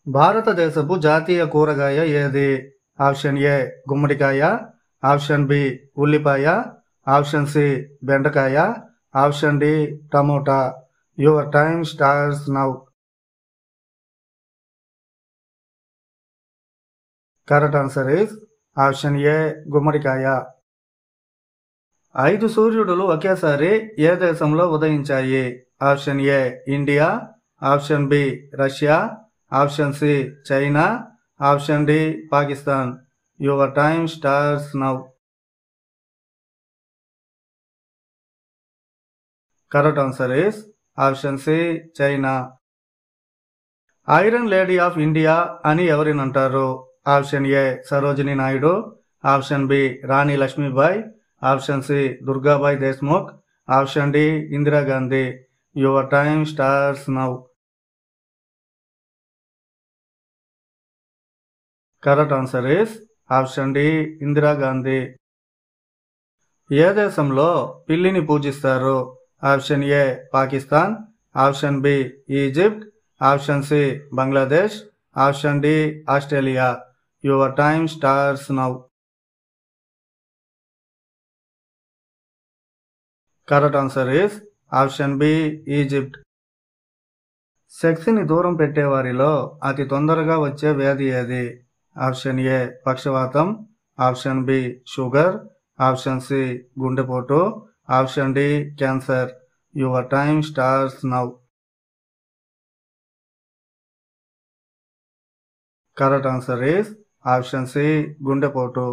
భారతదేశపు జాతీయ కూరగాయ ఏది? ఆప్షన్ ఏ గుమ్మడికాయ, ఆప్షన్ బి ఉల్లిపాయ, ఆప్షన్ సి బెండకాయ, option D tomato. Your time starts now. Correct answer is option A గుమ్మడికాయ. 5 సూర్యుడులు ఒకేసారి ఏ దేశంలో ఉదయించాయి? Option A India, option B Russia, option C China, option D Pakistan. Your time starts now. Correct answer is option C China. Iron lady of India అని ఎవరిని అంటారు? Option A Sarojini Naidu, option B Rani Lakshmibai, option C Durgabai Deshmukh, option D Indira Gandhi. Your time starts now. Correct answer is option D Indira Gandhi. ఏ దేశంలో పిల్లిని పూజిస్తారు? Option A Pakistan, option B Egypt, option C Bangladesh, option D Australia. Your time starts now. Correct answer is option B Egypt. శక్తిని దూరం పెట్టేవారిలో అతి తొందరగా వచ్చే వ్యాధి ఏది? ఆప్షన్ ఏ పక్షవాతం, option B sugar, option C గుండెపోటు, option D cancer. Your time starts now. Correct answer is option C గుండెపోటు.